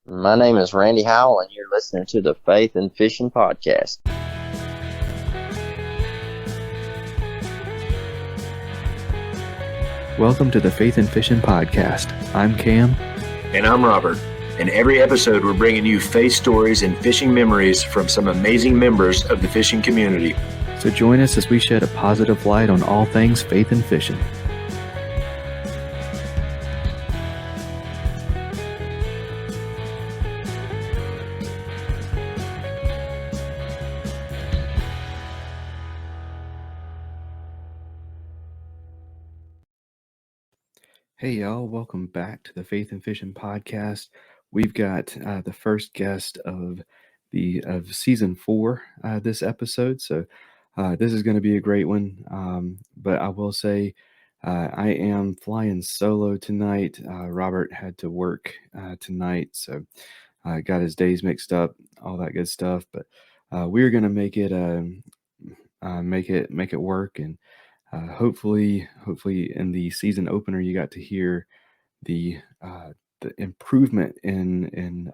My name is Randy Howell, and you're listening to the Faith and Fishing Podcast. Welcome to the Faith and Fishing Podcast. I'm Cam. And I'm Robert. In every episode, we're bringing you faith stories and fishing memories from some amazing members of the fishing community. So join us as we shed a positive light on all things faith and fishing. Hey y'all, welcome back to the Faith and Fishing Podcast. We've got the first guest of season 4 this episode, so this is going to be a great one. But I will say I am flying solo tonight. Robert had to work tonight, so got his days mixed up, all that good stuff. But we're going to make it work, and hopefully in the season opener you got to hear the improvement in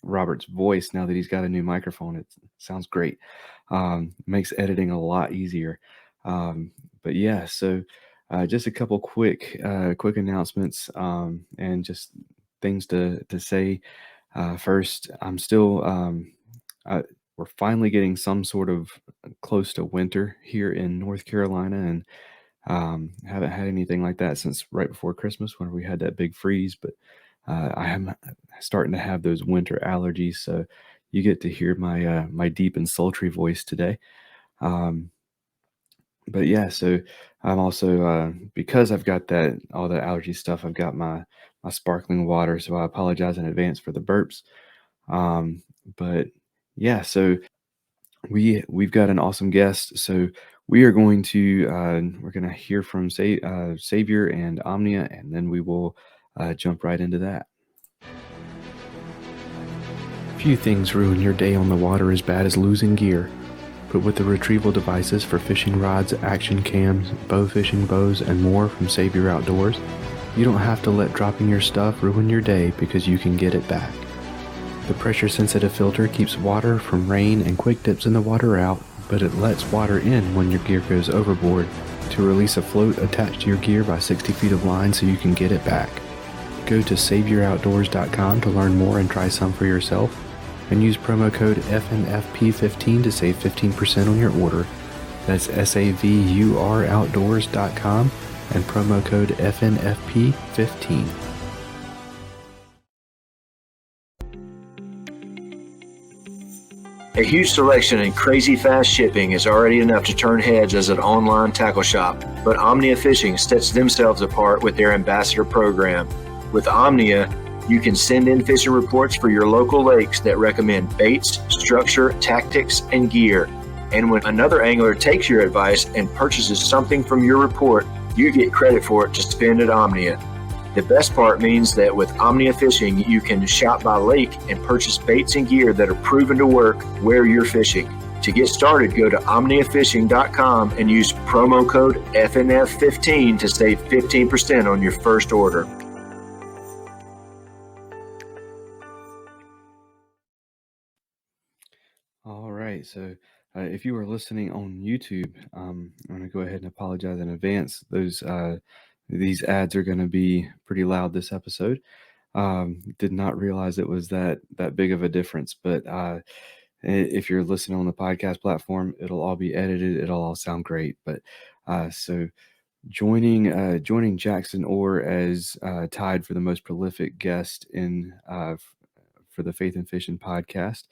Robert's voice now that he's got a new microphone. It sounds great. Makes editing a lot easier. But yeah, so just a couple quick announcements and just things to say. First, I'm still we're finally getting some sort of close to winter here in North Carolina, and haven't had anything like that since right before Christmas when we had that big freeze. But I am starting to have those winter allergies, so you get to hear my deep and sultry voice today. But yeah, so I'm also because I've got all the allergy stuff, I've got my sparkling water, so I apologize in advance for the burps. But yeah, so we've got an awesome guest. So we are going to we're going to hear from Savior and Omnia, and then we will jump right into that. Few things ruin your day on the water as bad as losing gear. But with the retrieval devices for fishing rods, action cams, bow fishing bows, and more from Savior Outdoors, you don't have to let dropping your stuff ruin your day because you can get it back. The pressure-sensitive filter keeps water from rain and quick dips in the water out, but it lets water in when your gear goes overboard to release a float attached to your gear by 60 feet of line so you can get it back. Go to SaviorOutdoors.com to learn more and try some for yourself, and use promo code FNFP15 to save 15% on your order. That's SAVUR Outdoors.com and promo code FNFP15. A huge selection and crazy fast shipping is already enough to turn heads as an online tackle shop, but Omnia Fishing sets themselves apart with their ambassador program. With Omnia, you can send in fishing reports for your local lakes that recommend baits, structure, tactics, and gear. And when another angler takes your advice and purchases something from your report, you get credit for it to spend at Omnia. The best part means that with Omnia Fishing, you can shop by lake and purchase baits and gear that are proven to work where you're fishing. To get started, go to omniafishing.com and use promo code FNF15 to save 15% on your first order. All right, so if you are listening on YouTube, I'm going to go ahead and apologize in advance. These ads are going to be pretty loud this episode. Did not realize it was that big of a difference, but if you're listening on the podcast platform, it'll all be edited. It'll all sound great. But so joining Jackson Orr as tied for the most prolific guest for the Faith and Fishing podcast.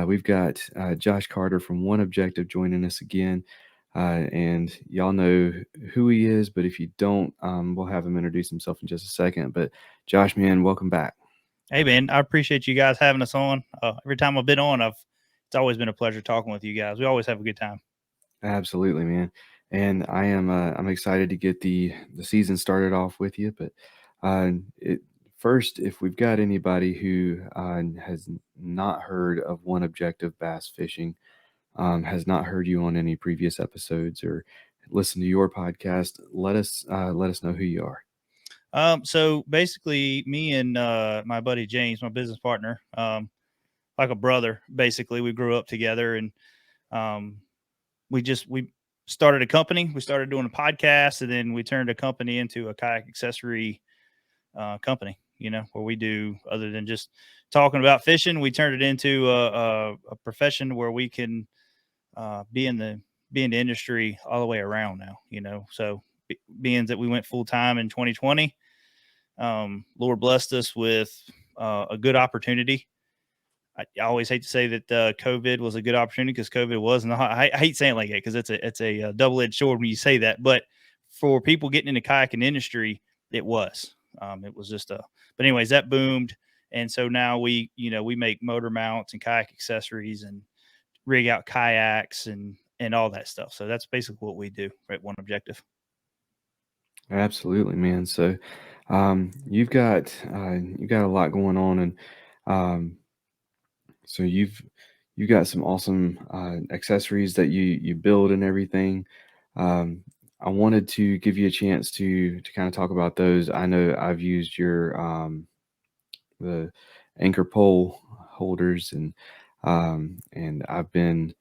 We've got Josh Carter from One Objective joining us again. And y'all know who he is, but if you don't, we'll have him introduce himself in just a second. But Josh, man, welcome back. Hey, man, I appreciate you guys having us on. Every time I've been on, it's always been a pleasure talking with you guys. We always have a good time. Absolutely, man. And I'm excited to get the season started off with you. But first, if we've got anybody who has not heard of One Objective Bass Fishing, has not heard you on any previous episodes or listened to your podcast, let us know who you are. So basically, me and my buddy James, my business partner, like a brother, basically, we grew up together, and um, we started a company. We started doing a podcast, and then we turned a company into a kayak accessory company. Where we do, other than just talking about fishing, we turned it into a profession where we can be in the industry all the way around now. So being that we went full time in 2020, Lord blessed us with a good opportunity. I always hate to say that COVID was a good opportunity, because COVID was not. I hate saying it like that, because it's a double-edged sword when you say that. But for people getting into kayaking industry, it was. It was just a. But anyways, that boomed, and so now we make motor mounts and kayak accessories and rig out kayaks and all that stuff. So that's basically what we do at One Objective. Absolutely, man. So, you've got a lot going on, and um, so you've got some awesome accessories that you build and everything. Um, I wanted to give you a chance to kind of talk about those. I know I've used your the anchor pole holders, and I've been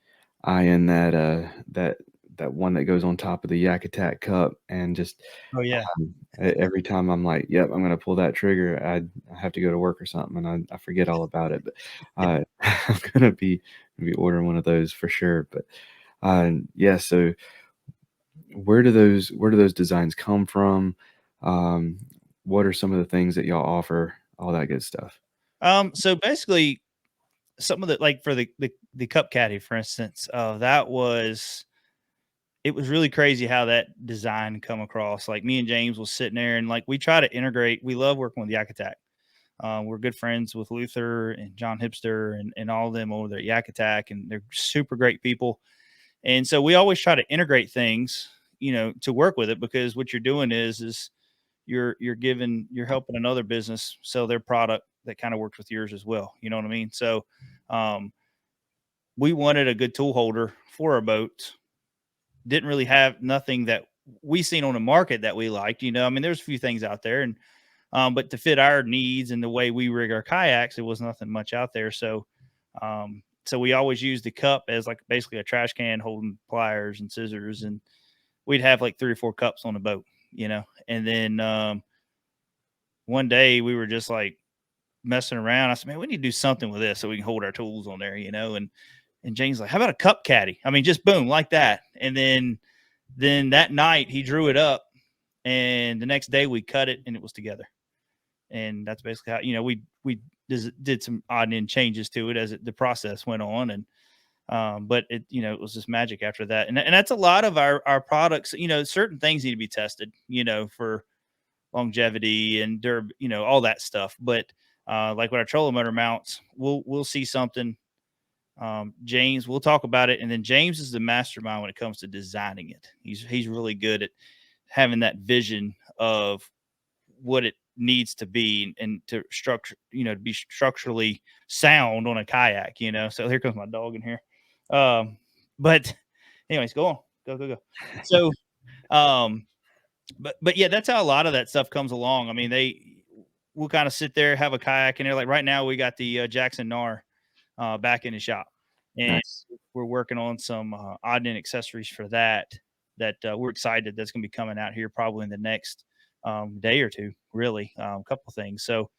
eyeing that one that goes on top of the Yak Attack cup, and just Oh yeah. every time I'm like, yep, I'm gonna pull that trigger, I have to go to work or something, and I forget all about it. But I'm gonna be ordering one of those for sure. But yeah, so where do those designs come from? Um, what are some of the things that y'all offer? All that good stuff. So basically, some of the, like, for the cup caddy, for instance, it was really crazy how that design come across. Like, me and James was sitting there, and like we try to integrate. We love working with Yak Attack. We're good friends with Luther and John Hipster and all of them over there at Yak Attack, and they're super great people. And so we always try to integrate things, to work with it, because what you're doing is you're helping another business sell their product that kind of works with yours as well. You know what I mean? So um, we wanted a good tool holder for our boat. Didn't really have nothing that we seen on the market that we liked. I mean, there's a few things out there, and but to fit our needs and the way we rig our kayaks, it was nothing much out there. So we always used the cup as like basically a trash can holding pliers and scissors, and we'd have like 3 or 4 cups on the boat, And then one day we were just like messing around. I said, man, we need to do something with this so we can hold our tools on there, And James like, how about a cup caddy? I mean, just boom, like that. And then that night he drew it up, and the next day we cut it and it was together. And that's basically how, we did some odd and end changes to it as the process went on. And but it was just magic after that. And that's a lot of our products. Certain things need to be tested, for longevity and all that stuff. But like with our trolling motor mounts, we'll see something. James, we'll talk about it, and then James is the mastermind when it comes to designing it. He's really good at having that vision of what it needs to be, and to structure, to be structurally sound on a kayak. So here comes my dog in here. But anyways, go on, go. So, but yeah, that's how a lot of that stuff comes along. I mean, we'll kind of sit there, have a kayak in there. Like right now, we got the Jackson Nar back in the shop, and Nice. we're working on some odd end accessories for that. We're excited that's going to be coming out here probably in the next day or two. Really, a couple of things. So,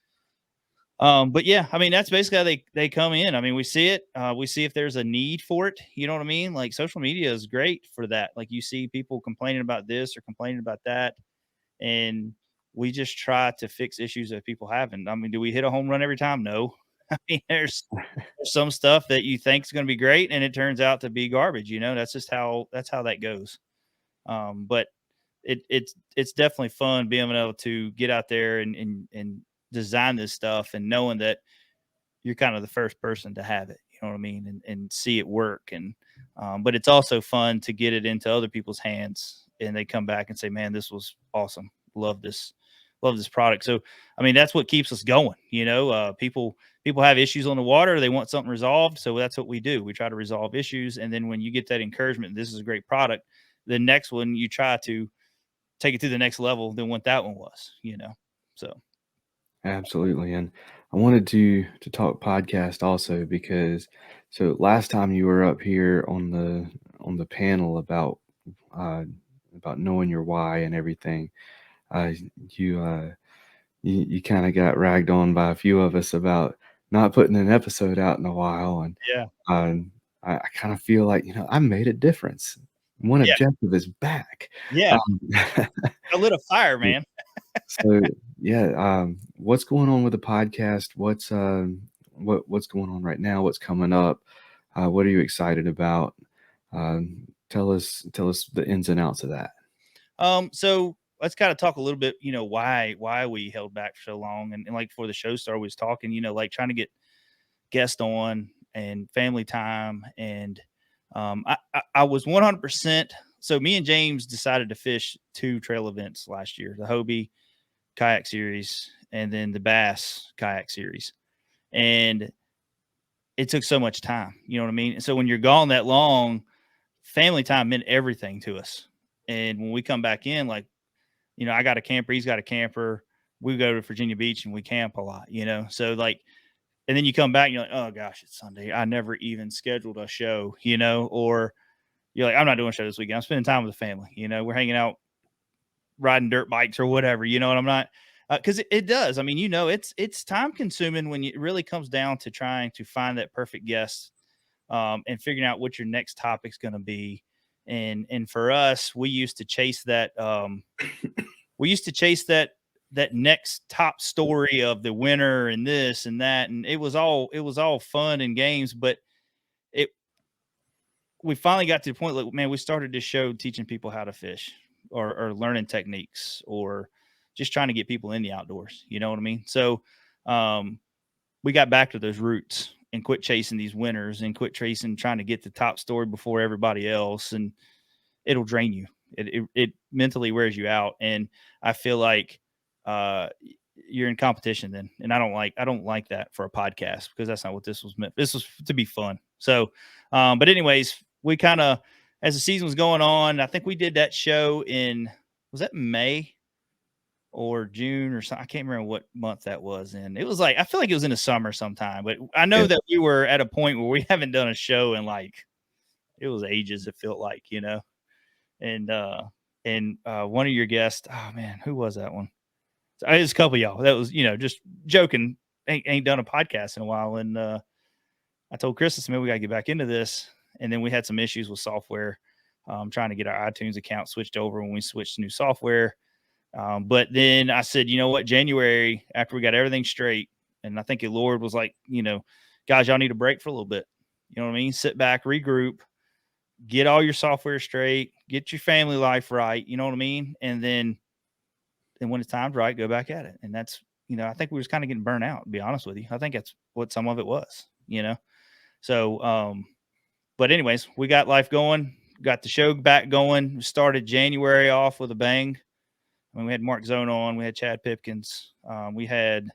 but yeah, I mean, that's basically how they come in. I mean, we see it. We see if there's a need for it. You know what I mean? Like, social media is great for that. Like, you see people complaining about this or complaining about that, and we just try to fix issues that people have. And I mean, do we hit a home run every time? No. I mean, there's some stuff that you think is going to be great, and it turns out to be garbage. That's just how that goes. But it's definitely fun being able to get out there and design this stuff, and knowing that you're kind of the first person to have it. You know what I mean? And see it work. And but it's also fun to get it into other people's hands, and they come back and say, "Man, this was awesome. Love this product." So, I mean, that's what keeps us going. People have issues on the water. They want something resolved. So that's what we do. We try to resolve issues. And then when you get that encouragement, this is a great product, the next one, you try to take it to the next level than what that one was. So Absolutely. And I wanted to talk podcast also because so last time you were up here on the panel uh about knowing your why and everything, uh you you kind of got ragged on by a few of us about not putting an episode out in a while. And yeah, I kind of feel like, I made a difference. One yeah, objective is back. yeah. Um, I lit a fire, man. so yeah, what's going on with the podcast? What's going on right now? What's coming up? What are you excited about? Tell us the ins and outs of that. So let's kind of talk a little bit, why we held back for so long, and like before the show started, we was talking, like trying to get guests on and family time, and I was 100%. So me and James decided to fish 2 trail events last year: the Hobie kayak series and then the Bass kayak series, and it took so much time. You know what I mean? So when you're gone that long, family time meant everything to us. And when we come back in, like, I got a camper, he's got a camper. We go to Virginia Beach and we camp a lot, So like, and then you come back and you're like, oh gosh, it's Sunday. I never even scheduled a show, or you're like, I'm not doing a show this weekend. I'm spending time with the family. We're hanging out, riding dirt bikes or whatever, and I'm not, because it does. I mean, it's time consuming when it really comes down to trying to find that perfect guest, and figuring out what your next topic's going to be. And for us, we used to chase that. We used to chase that next top story of the winner and this and that, and it was all fun and games. But we finally got to the point, like, man, we started this show teaching people how to fish, or learning techniques, or just trying to get people in the outdoors. You know what I mean? So we got back to those roots and quit chasing these winners and quit chasing trying to get the top story before everybody else. And it'll drain you. It mentally wears you out. And I feel like you're in competition then. And I don't like that for a podcast, because that's not what this was meant. This was to be fun. So, but anyways, we kind of, as the season was going on, I think we did that show was that May or June or something? I can't remember what month that was in. It was like, I feel like it was in the summer sometime, but I know that we were at a point where we haven't done a show in like, it was ages. It felt like, and one of your guests, oh man, who was that one? So it was a couple of y'all. That was, just joking. Ain't done a podcast in a while. And I told Chris, man, we got to get back into this. And then we had some issues with software, trying to get our iTunes account switched over when we switched to new software. But then I said, you know what, January, after we got everything straight, and I think the Lord was like, guys, y'all need a break for a little bit. You know what I mean? Sit back, regroup, get all your software straight, get your family life right. You know what I mean? And then when it's time's right, go back at it. And that's, I think we was kind of getting burnt out, to be honest with you. I think that's what some of it was, So, but anyways, we got life going, got the show back going. We started January off with a bang. I mean, we had Mark Zone on, we had Chad Pipkins, we had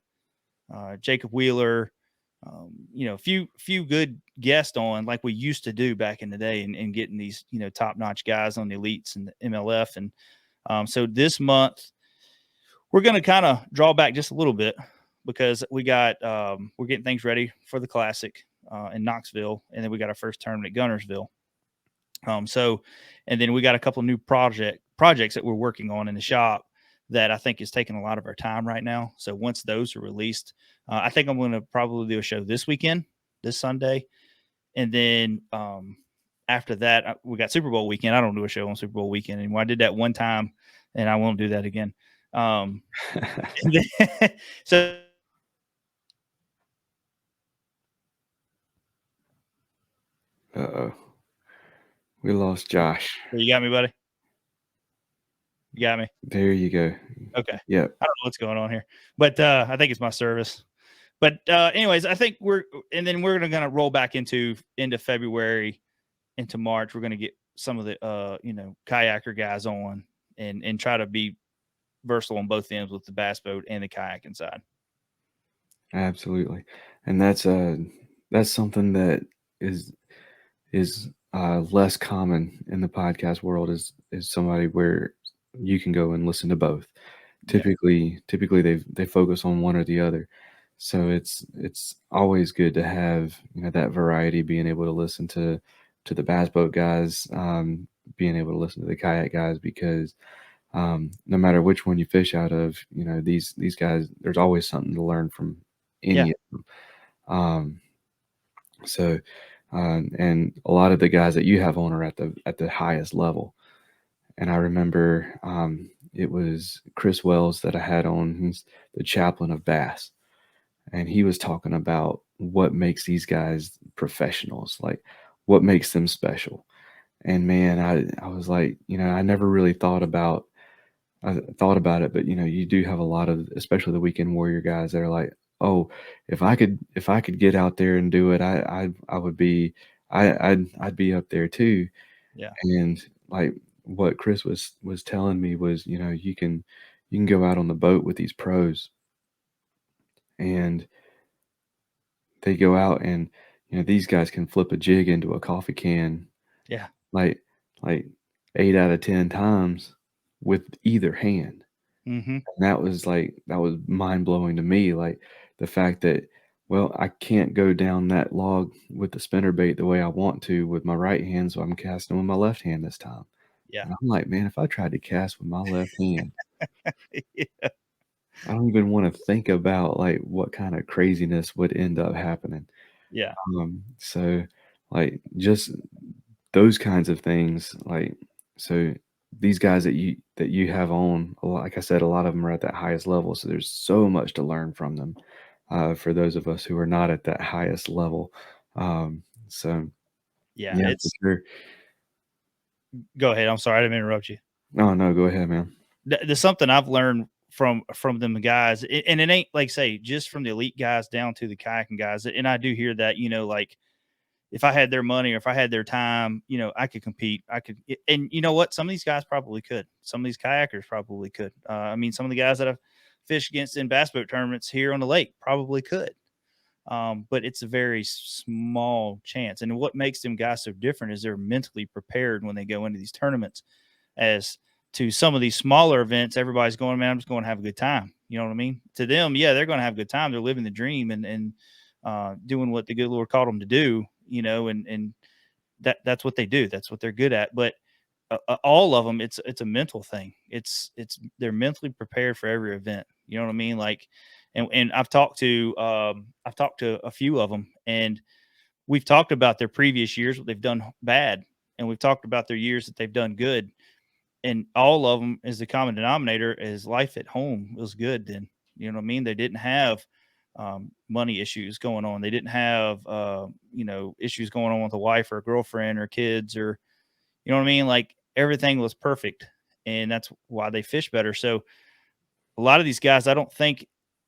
Jacob Wheeler, a few good guests on, like we used to do back in the day, and getting these, top-notch guys on the elites and the MLF. And so this month we're going to kind of draw back just a little bit, because we got we're getting things ready for the Classic in Knoxville, and then we got our first tournament at Gunnersville. And then we got a couple of new projects that we're working on in the shop that I think is taking a lot of our time right now. So once those are released, I think I'm going to probably do a show this Sunday. And then after that, we got Super Bowl weekend. I don't do a show on Super Bowl weekend anymore. I did that one time, and I won't do that again. So Uh-oh. We lost Josh. you got me, buddy? You got me? There you go. Okay. Yeah. I don't know what's going on here, but I think it's my service. But anyways, I think we're going to roll back into February, into March. We're going to get some of the kayaker guys on, and try to be versatile on both ends with the bass boat and the kayaking side. Absolutely. And that's something that is less common in the podcast world, is somebody where you can go and listen to both. typically they focus on one or the other. So it's always good to have, that variety, being able to listen to the bass boat guys, being able to listen to the kayak guys, because no matter which one you fish out of, these guys, there's always something to learn from any Yeah. of them. So and a lot of the guys that you have on are at the highest level. And I remember it was Chris Wells that I had on. He's the chaplain of bass, and he was talking about what makes these guys professionals, like what makes them special. And man, I was like, I never really I thought about it, but you do have a lot of, especially the weekend warrior guys, that are like, oh, if I could get out there and do it, I would be, I'd be up there too. Yeah. And like what Chris was telling me was, you can go out on the boat with these pros, and they go out, and these guys can flip a jig into a coffee can Yeah. like like 8 out of 10 times with either hand. Mm-hmm. And that was mind-blowing to me, like the fact that, well, I can't go down that log with the spinnerbait the way I want to with my right hand, so I'm casting with my left hand this time. Yeah. And I'm like, man, if I tried to cast with my left hand, Yeah. I don't even want to think about like what kind of craziness would end up happening. Yeah. So like just those kinds of things, like, so these guys that you have on, like I said, a lot of them are at that highest level, so there's so much to learn from them, for those of us who are not at that highest level. So Yeah. yeah, for It's sure. Go ahead. I'm sorry. I didn't mean to interrupt you. No, go ahead, man. There's something I've learned from them guys, and it ain't like say just from the elite guys down to the kayaking guys. And I do hear that, like if I had their money or if I had their time, I could compete. I could, and you know what? Some of these guys probably could. Some of these kayakers probably could. I mean, some of the guys that I've fished against in bass boat tournaments here on the lake probably could. But it's a very small chance. And what makes them guys so different is they're mentally prepared when they go into these tournaments. As to some of these smaller events, everybody's going, man, I'm just going to have a good time. You know what I mean? To them, yeah, they're going to have a good time. They're living the dream and doing what the good Lord called them to do, and that's what they do. That's what they're good at. But all of them, it's a mental thing. It's they're mentally prepared for every event. You know what I mean? Like, and I've talked to a few of them, and we've talked about their previous years, what they've done bad, and we've talked about their years that they've done good, and all of them is the common denominator is life at home was good. Then, you know what I mean? They didn't have money issues going on. They didn't have issues going on with a wife or a girlfriend or kids, or you know what I mean? Like everything was perfect, and that's why they fish better. So a lot of these guys, I don't think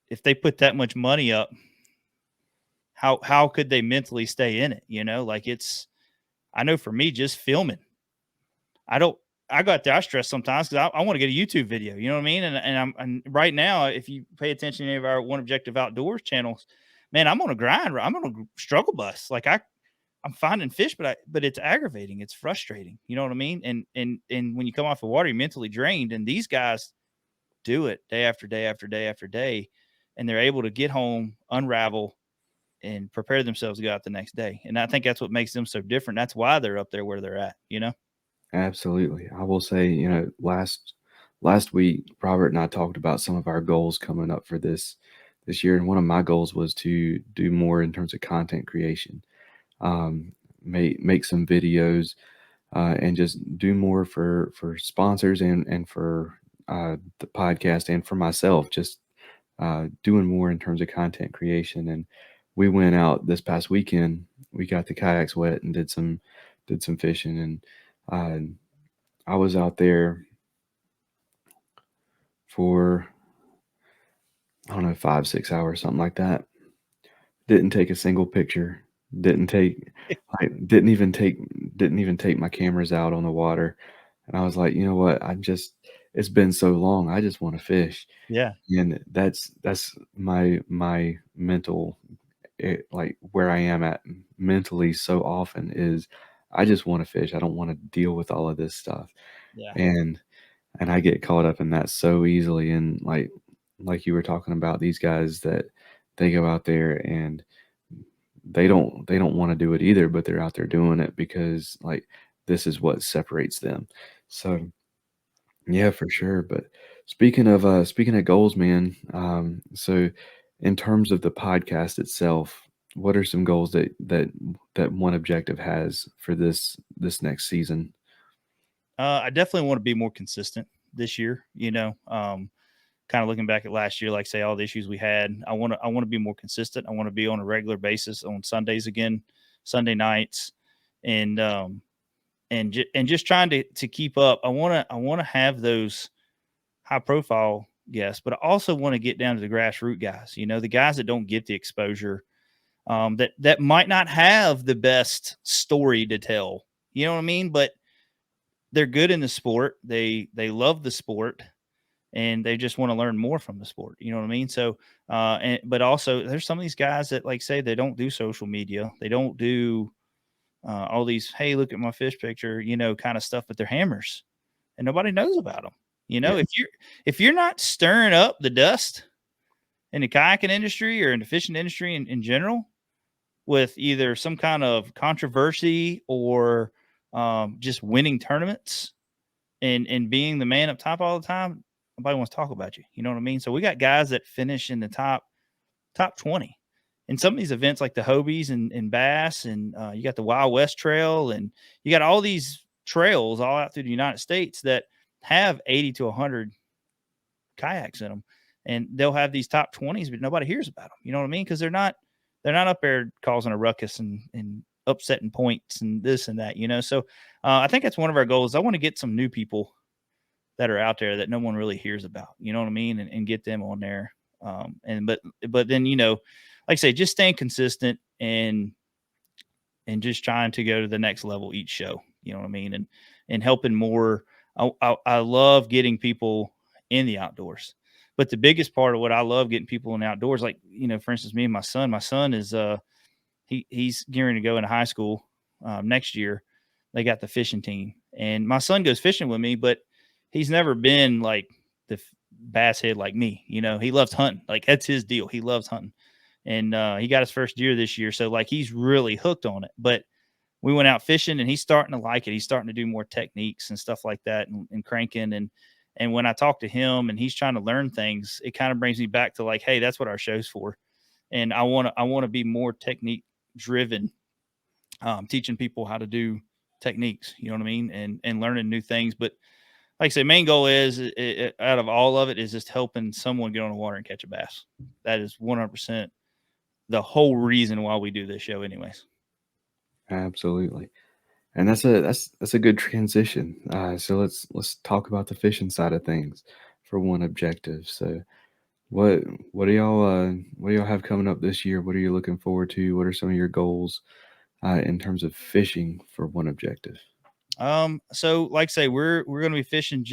if they put that much money up, how could they mentally stay in it? Like I know for me, just filming, I don't. I got there. I stress sometimes because I want to get a YouTube video. You know what I mean? And right now, if you pay attention to any of our One Objective Outdoors channels, man, I'm on a grind. I'm on a struggle bus. Like I'm finding fish, but it's aggravating. It's frustrating. You know what I mean? And when you come off the water, you're mentally drained. And these guys do it day after day after day after day, and they're able to get home, unravel, and prepare themselves to go out the next day. And I think that's what makes them so different. That's why they're up there where they're at. Absolutely. I will say, last week, Robert and I talked about some of our goals coming up for this year, and one of my goals was to do more in terms of content creation, make some videos, and just do more for sponsors and for the podcast, and for myself, just doing more in terms of content creation. And we went out this past weekend. We got the kayaks wet and did some fishing, and I was out there for, I don't know, 5-6 hours, something like that. Didn't take a single picture. Didn't take like didn't even take my cameras out on the water. And I was like, you know what? It's been so long. I just want to fish. Yeah. And that's my mental, like where I am at mentally so often is I just want to fish. I don't want to deal with all of this stuff. Yeah. And And I get caught up in that so easily. And like you were talking about, these guys that they go out there and they don't want to do it either, but they're out there doing it because like this is what separates them. So yeah, for sure. But speaking of goals, man, so in terms of the podcast itself, what are some goals that One Objective has for this next season? I definitely want to be more consistent this year. Kind of looking back at last year, like say all the issues we had, I want to be more consistent. I want to be on a regular basis on Sundays again, Sunday nights, and just trying to keep up. I want to have those high profile guests, but I also want to get down to the grassroots guys. The guys that don't get the exposure, that might not have the best story to tell. You know what I mean? But they're good in the sport. They love the sport, and they just want to learn more from the sport. You know what I mean? So, but also there's some of these guys that like say they don't do social media. They don't do all these, hey, look at my fish picture, kind of stuff, but they're hammers and nobody knows about them. Yeah. If you're not stirring up the dust in the kayaking industry or in the fishing industry in general with either some kind of controversy or just winning tournaments and being the man up top all the time, nobody wants to talk about you. You know what I mean? So we got guys that finish in the top 20 in some of these events like the Hobies and Bass, and you got the Wild West Trail, and you got all these trails all out through the United States that have 80 to 100 kayaks in them, and they'll have these top 20s, but nobody hears about them. You know what I mean? Because they're not up there causing a ruckus and upsetting points and this and that. So I think that's one of our goals. I want to get some new people that are out there that no one really hears about. You know what I mean? And get them on there. But then like I say, just staying consistent and just trying to go to the next level each show. You know what I mean? And helping more. I love getting people in the outdoors, but the biggest part of what I love getting people in the outdoors, like for instance, me and my son is he's gearing to go into high school next year. They got the fishing team, and my son goes fishing with me, but he's never been like the bass head like me. He loves hunting. Like that's his deal. He loves hunting. And he got his first deer this year. So like he's really hooked on it. But we went out fishing and he's starting to like it. He's starting to do more techniques and stuff like that and cranking. And when I talk to him and he's trying to learn things, it kind of brings me back to like, hey, that's what our show's for. And I want to be more technique driven, teaching people how to do techniques, you know what I mean? And learning new things. But like I say, main goal is out of all of it is just helping someone get on the water and catch a bass. That is 100% the whole reason why we do this show anyways. Absolutely. And that's a good transition. So let's talk about the fishing side of things for One Objective. So what do y'all have coming up this year? What are you looking forward to? What are some of your goals in terms of fishing for One Objective? So like I say, we're going to be fishing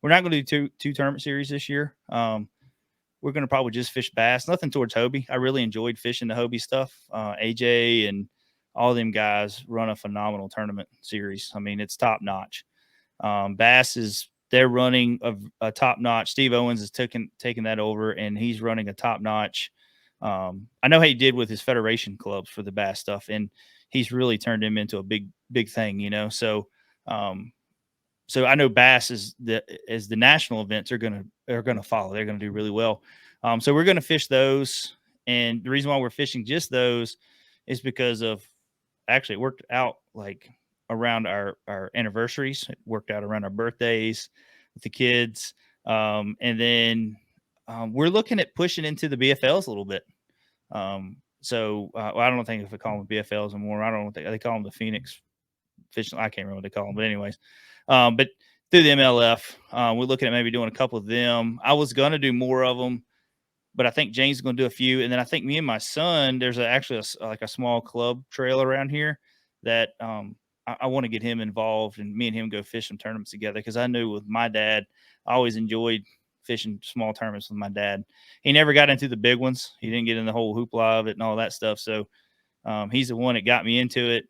we're not going to do two tournament series this year. We're going to probably just fish bass, nothing towards Hobie. I really enjoyed fishing the Hobie stuff. AJ and all them guys run a phenomenal tournament series. I mean, it's top notch. Bass they're running a top notch. Steve Owens is taking that over, and he's running a top notch. I know how he did with his federation clubs for the bass stuff, and he's really turned him into a big thing, So, so I know bass as the national events are gonna follow. They're gonna do really well. So we're gonna fish those, and the reason why we're fishing just those is because of actually it worked out like around our anniversaries. It worked out around our birthdays with the kids, and then we're looking at pushing into the BFLs a little bit. So I don't think if we call them BFLs anymore. I don't think they call them the Phoenix Fishing. I can't remember what they call them, but anyways. But through the MLF, we're looking at maybe doing a couple of them. I was going to do more of them, but I think James is going to do a few. And then I think me and my son, there's actually a small club trail around here that I want to get him involved, and me and him go fish some tournaments together. Because I knew with my dad, I always enjoyed fishing small tournaments with my dad. He never got into the big ones. He didn't get in the whole hoopla of it and all that stuff. So he's the one that got me into it.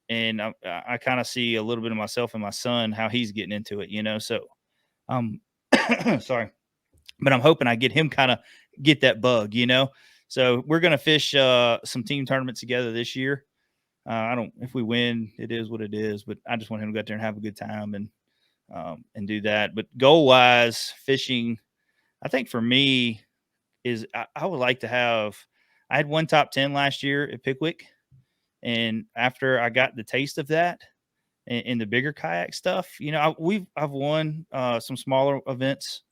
And I kind of see a little bit of myself and my son, how he's getting into it, So Sorry, but I'm hoping I get him kind of get that bug, So we're gonna fish some team tournaments together this year. I don't if we win, it is what it is, but I just want him to go out there and have a good time and do that. But goal wise, fishing, I think for me is I would like to have. I had one top 10 last year at Pickwick, and after I got the taste of that in the bigger kayak stuff, I've won some smaller events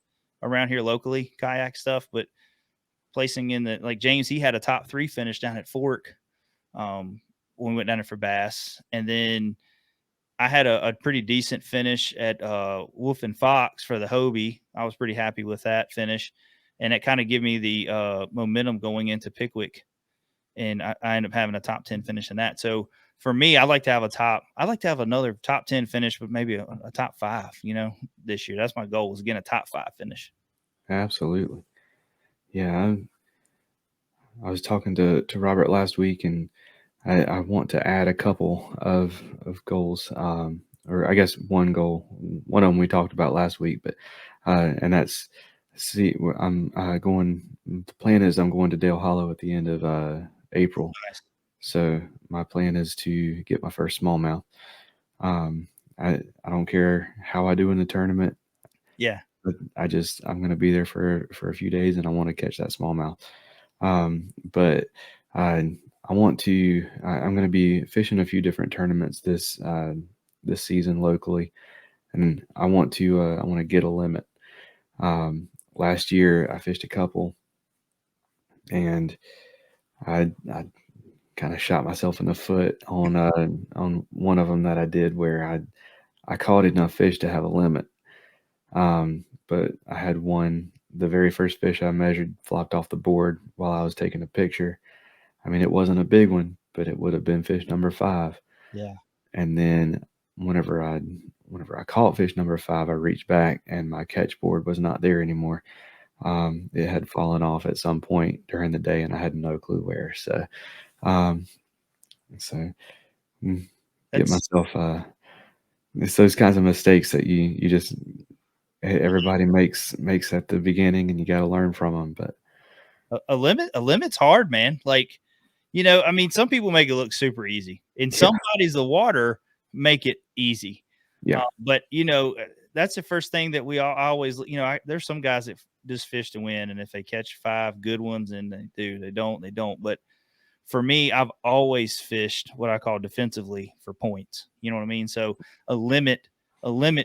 around here locally, kayak stuff, but placing in the like James, he had a top 3 finish down at Fork when we went down there for bass, and then I had a pretty decent finish at Wolf and Fox for the Hobie. I was pretty happy with that finish, and it kind of gave me the momentum going into Pickwick, and I ended up having a top 10 finish in that. So for me, I'd like to have another top 10 finish, but maybe a top 5, this year. That's my goal, is again a top 5 finish. Absolutely. Yeah. I was talking to Robert last week, and I want to add a couple of goals, or I guess one goal. One of them we talked about last week, but and that's I'm going. The plan is I'm going to Dale Hollow at the end of April. Nice. So my plan is to get my first smallmouth. I don't care how I do in the tournament. Yeah. But I'm going to be there for a few days, and I want to catch that smallmouth. But I'm going to be fishing a few different tournaments this season locally, and I want to get a limit. Last year I fished a couple, and I kind of shot myself in the foot on one of them that I did, where I caught enough fish to have a limit. But I had one, the very first fish I measured flopped off the board while I was taking a picture. I mean, it wasn't a big one, but it would have been fish number 5. Yeah. And then whenever I caught fish number 5, I reached back and my catch board was not there anymore. It had fallen off at some point during the day, and I had no clue where. So get myself. It's those kinds of mistakes that you just everybody makes at the beginning, and you got to learn from them. But a limit's hard, man. Like, I mean, some people make it look super easy, and some bodies of water make it easy. Yeah. But that's the first thing that we always, there's some guys that just fish to win, and if they catch 5 good ones, and they don't. But for me, I've always fished what I call defensively for points. You know what I mean? So a limit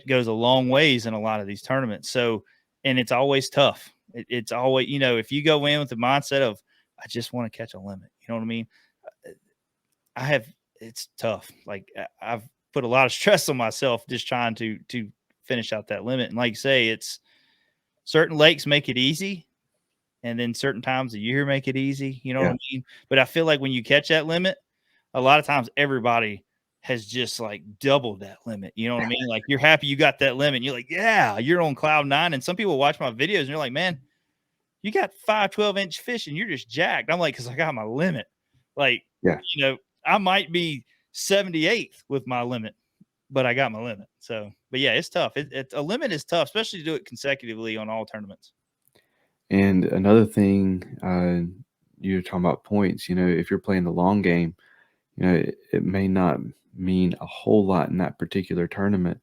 goes a long ways in a lot of these tournaments. So, and it's always tough. It's always, if you go in with the mindset of, I just want to catch a limit, you know what I mean? It's tough. Like, I've put a lot of stress on myself just trying to finish out that limit. And like you say, it's certain lakes make it easy, and then certain times of year make it easy. You know what I mean? But I feel like when you catch that limit, a lot of times everybody has just like doubled that limit. You know what I mean? Like, you're happy you got that limit. You're like, yeah, you're on cloud 9. And some people watch my videos and you're like, man, you got 5 12-inch fish and you're just jacked. I'm like, because I got my limit. Like, I might be 78th with my limit, but I got my limit. So, but yeah, it's tough. A limit is tough, especially to do it consecutively on all tournaments. And another thing, you're talking about points. If you're playing the long game, it may not mean a whole lot in that particular tournament,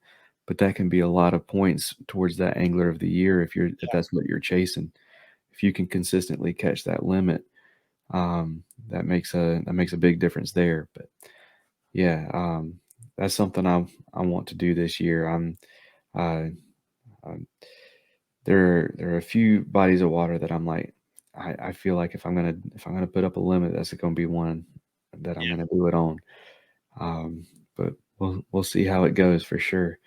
but that can be a lot of points towards that angler of the year if that's what you're chasing. If you can consistently catch that limit, that makes a big difference there. But yeah, that's something I want to do this year. There are a few bodies of water that I'm like, I feel like if I'm gonna put up a limit, that's going to be one that I'm going to do it on. But we'll see how it goes for sure.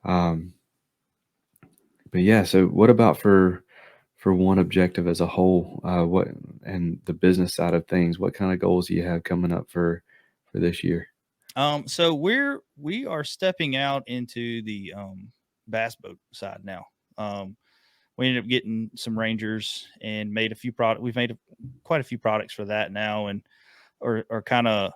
But yeah, so what about for one objective as a whole? What and the business side of things? What kind of goals do you have coming up for this year? So we are stepping out into the bass boat side now. We ended up getting some Rangers and made a few products. We've made quite a few products for that now, and are kind of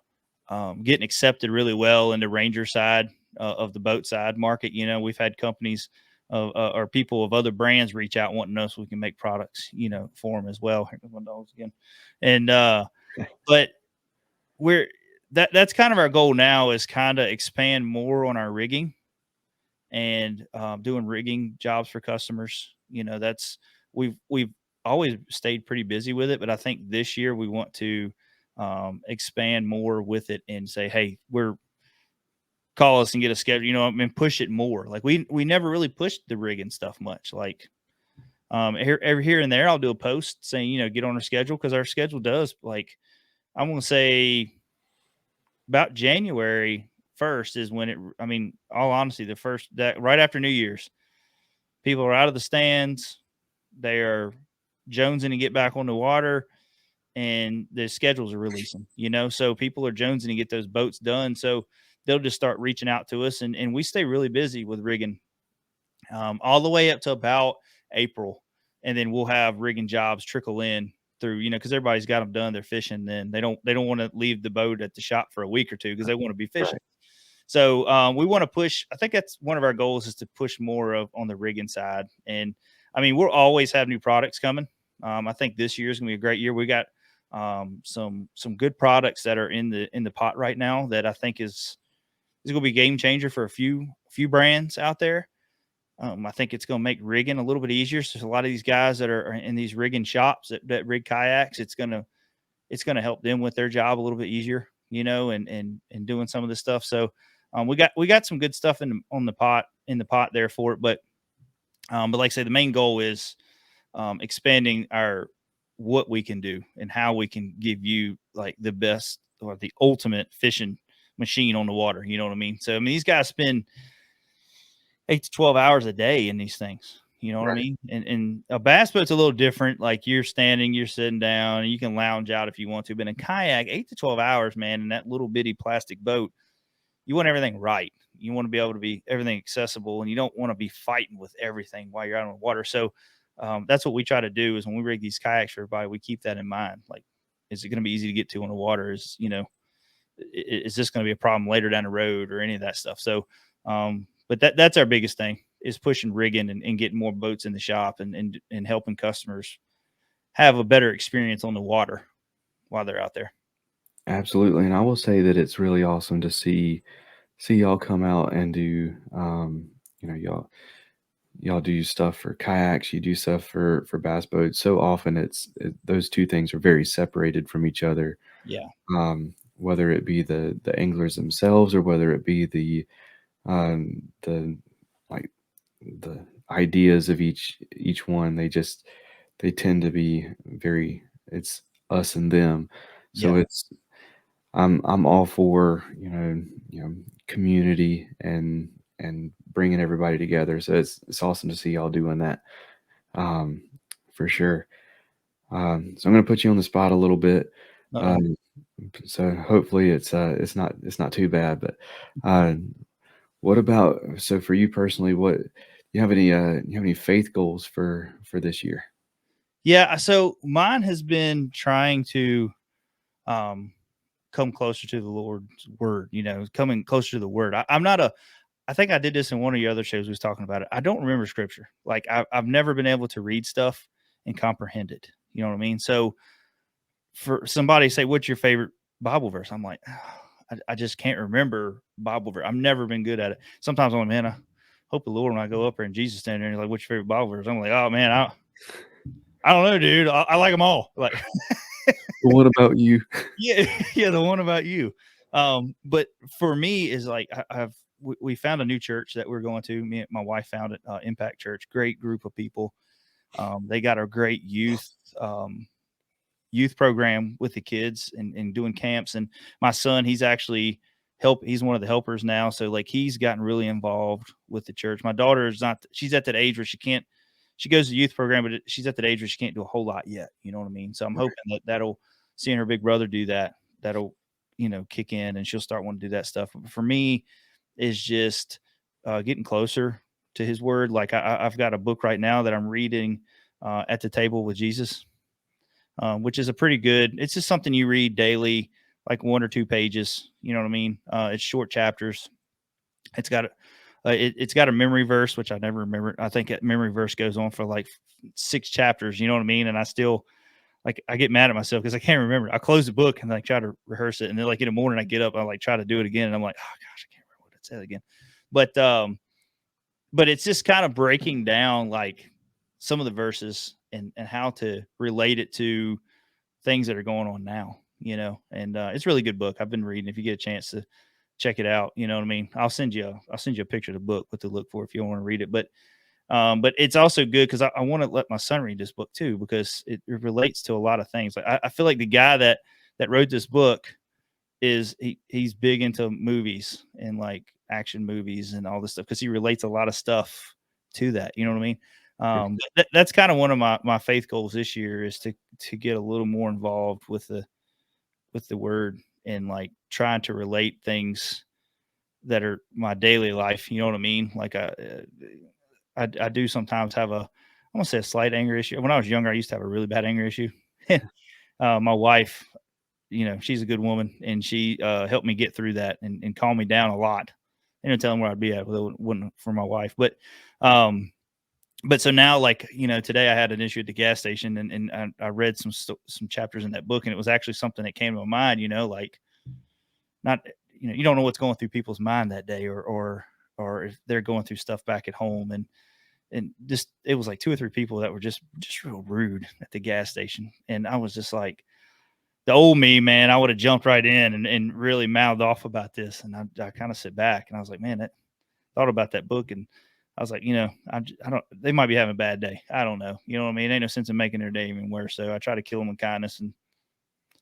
getting accepted really well in the Ranger side of the boat side market. We've had companies or people of other brands reach out wanting us, we can make products, for them as well. Here comes my dogs again. And, but that's kind of our goal now, is kind of expand more on our rigging and doing rigging jobs for customers. We've always stayed pretty busy with it, but I think this year we want to expand more with it and say, hey, call us and get a schedule, push it more. Like we never really pushed the rigging stuff much. Like here and there, I'll do a post saying, get on our schedule, because our schedule does, like, I'm going to say about January 1st is when all honesty, the first, that right after New Year's, people are out of the stands. They are jonesing to get back on the water, and the schedules are releasing, so people are jonesing to get those boats done. So they'll just start reaching out to us, and we stay really busy with rigging all the way up to about April. And then we'll have rigging jobs trickle in through, because everybody's got them done. They're fishing. Then they don't want to leave the boat at the shop for a week or two, because they want to be fishing. Right. So we want to push. I think that's one of our goals, is to push more on the rigging side. And we'll always have new products coming. I think this year is going to be a great year. We got some good products that are in the pot right now that I think is going to be a game changer for a few brands out there. I think it's going to make rigging a little bit easier. So a lot of these guys that are in these rigging shops that rig kayaks, it's going to help them with their job a little bit easier, and doing some of this stuff. So we got some good stuff in the pot there for it. But like I say, the main goal is expanding what we can do and how we can give you like the best or the ultimate fishing machine on the water. You know what I mean? So these guys spend 8 to 12 hours a day in these things. You know what I mean? And a bass boat's a little different. Like you're standing, you're sitting down, and you can lounge out if you want to. But in a kayak, 8 to 12 hours, man, in that little bitty plastic boat, you want everything right. You want to be able to be everything accessible, and you don't want to be fighting with everything while you're out on the water. So that's what we try to do, is when we rig these kayaks for everybody, we keep that in mind. Like, is it going to be easy to get to on the water? Is this going to be a problem later down the road, or any of that stuff? So, but that's our biggest thing, is pushing rigging and getting more boats in the shop and helping customers have a better experience on the water while they're out there. Absolutely. And I will say that it's really awesome to see y'all come out and do, y'all do stuff for kayaks, you do stuff for bass boats. So often those two things are very separated from each other. Yeah. Whether it be the anglers themselves, or whether it be the ideas of each one, they tend to be very, it's us and them. So I'm all for, community and bringing everybody together. So it's awesome to see y'all doing that. For sure. So I'm going to put you on the spot a little bit. So hopefully it's not too bad, but what about, so for you personally, what you have any faith goals for this year? Yeah. So mine has been trying to come closer to the Lord's word, coming closer to the word. I think I did this in one of your other shows. We was talking about it. I don't remember scripture. Like I've never been able to read stuff and comprehend it. You know what I mean? So for somebody to say, what's your favorite Bible verse? I'm like, I just can't remember Bible verse. I've never been good at it. Sometimes I'm like, man, I hope the Lord, when I go up there and Jesus standing there and he's like, what's your favorite Bible verse? I'm like, oh man, I don't know, dude. I like them all. Like, what about you? Yeah, the one about you. But for me is like, we found a new church that we're going to. Me and my wife found it, Impact Church. Great group of people. They got a great youth program with the kids and doing camps. And my son, he's actually he's one of the helpers now. So like he's gotten really involved with the church. My daughter is not, she's at that age where she goes to the youth program, but she's at that age where she can't do a whole lot yet. You know what I mean? So I'm hoping that'll, seeing her big brother do that'll, kick in and she'll start wanting to do that stuff. But for me is just getting closer to his word. Like I've got a book right now that I'm reading at the table with Jesus. Which is a pretty good, it's just something you read daily, like 1 or 2 pages. You know what I mean? It's short chapters. It's got It's got a memory verse, which I never remember. I think that memory verse goes on for like 6 chapters. You know what I mean? And I still, like, I get mad at myself because I can't remember. I close the book and like try to rehearse it, and then like in the morning I get up, I like try to do it again, and I'm like, oh gosh, I can't remember what it said again. But it's just kind of breaking down like some of the verses and how to relate it to things that are going on now, you know. And it's a really good book. I've been reading. If you get a chance to check it out, you know what I mean. I'll send you a picture of the book, what to look for if you want to read it. But it's also good because I want to let my son read this book too, because it relates to a lot of things. Like I feel like the guy that wrote this book he's big into movies and like action movies and all this stuff, because he relates a lot of stuff to that. You know what I mean? That's kind of one of my faith goals this year, is to get a little more involved with the word, and like trying to relate things that are my daily life. You know what I mean? Like I do sometimes have I want to say a slight anger issue. When I was younger, I used to have a really bad anger issue. My wife, you know, she's a good woman, and she helped me get through that and calm me down a lot. I didn't tell him where I'd be at, but it wouldn't for my wife. But so now, like, you know, today I had an issue at the gas station, and I read some chapters in that book, and it was actually something that came to my mind, you know, like, not, you know, you don't know what's going through people's mind that day, or if they're going through stuff back at home. And just, it was like 2 or 3 people that were just real rude at the gas station. And I was just like, the old me, man, I would have jumped right in and really mouthed off about this. And I kind of sit back and I was like, man, I thought about that book, and I was like, you know, I don't, they might be having a bad day. I don't know. You know what I mean? Ain't no sense in making their day even worse. So I try to kill them with kindness and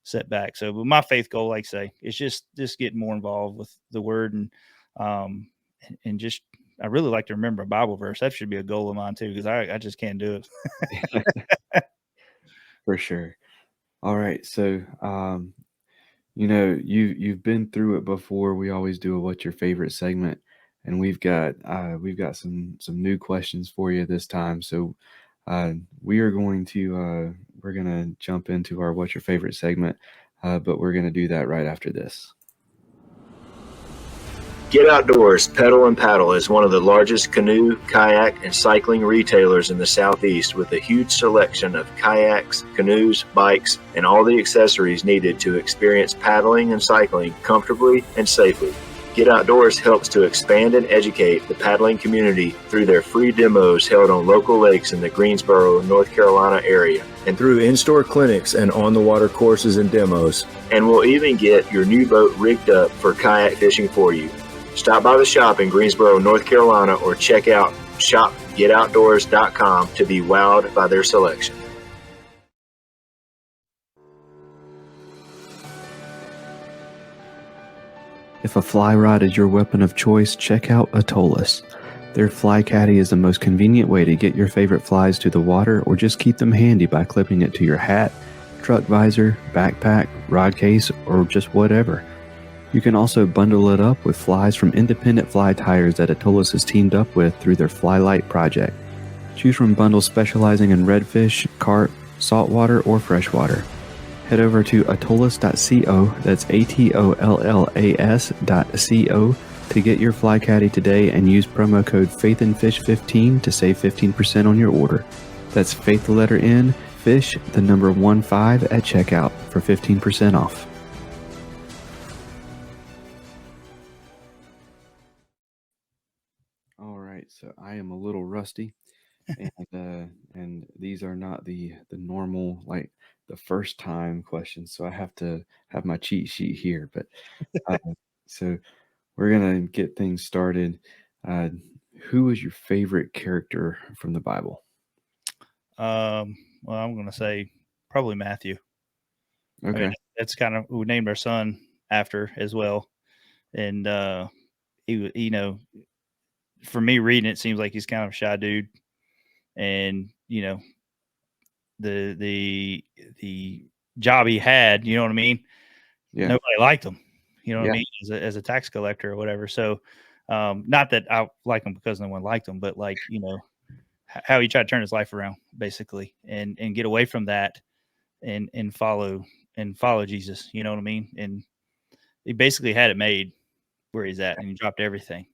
set back. So, but my faith goal, like I say, is just getting more involved with the word, and just, I really like to remember a Bible verse. That should be a goal of mine too, because I just can't do it. For sure. All right. So, you know, you've been through it before. We always do a "What's your favorite" segment, and we've got some new questions for you this time. So, we're going to jump into our "What's your favorite" segment, but we're going to do that right after this. Get Outdoors Pedal and Paddle is one of the largest canoe, kayak, and cycling retailers in the Southeast, with a huge selection of kayaks, canoes, bikes, and all the accessories needed to experience paddling and cycling comfortably and safely. Get Outdoors helps to expand and educate the paddling community through their free demos held on local lakes in the Greensboro, North Carolina area, and through in-store clinics and on-the-water courses and demos. And we'll even get your new boat rigged up for kayak fishing for you. Stop by the shop in Greensboro, North Carolina, or check out shopgetoutdoors.com to be wowed by their selection. If a fly rod is your weapon of choice, check out Atollas. Their Fly Caddy is the most convenient way to get your favorite flies to the water, or just keep them handy by clipping it to your hat, truck visor, backpack, rod case, or just whatever. You can also bundle it up with flies from independent fly tires that Atollas has teamed up with through their Fly Light project. Choose from bundles specializing in redfish, carp, saltwater, or freshwater. Head over to atollas.co, that's ATOLLAS.co, to get your Fly Caddy today, and use promo code faithnfish15 to save 15% on your order. That's faith, the letter N, fish, the number 15 at checkout for 15% off. All right, so I am a little rusty, and these are not the normal, like, the first time questions, so I have to have my cheat sheet here. But so we're gonna get things started. Who is your favorite character from the Bible? Well, I'm gonna say probably Matthew. Okay. I mean, that's kind of who we named our son after as well. And he, you know, for me reading it, seems like he's kind of a shy dude, and you know, the job he had, you know what I mean? Yeah. Nobody liked him, you know what Yeah. I mean, as a tax collector or whatever. So not that I like him because no one liked him, but like, you know, how he tried to turn his life around basically, and get away from that, and follow Jesus, you know what I mean? And he basically had it made where he's at, and he dropped everything.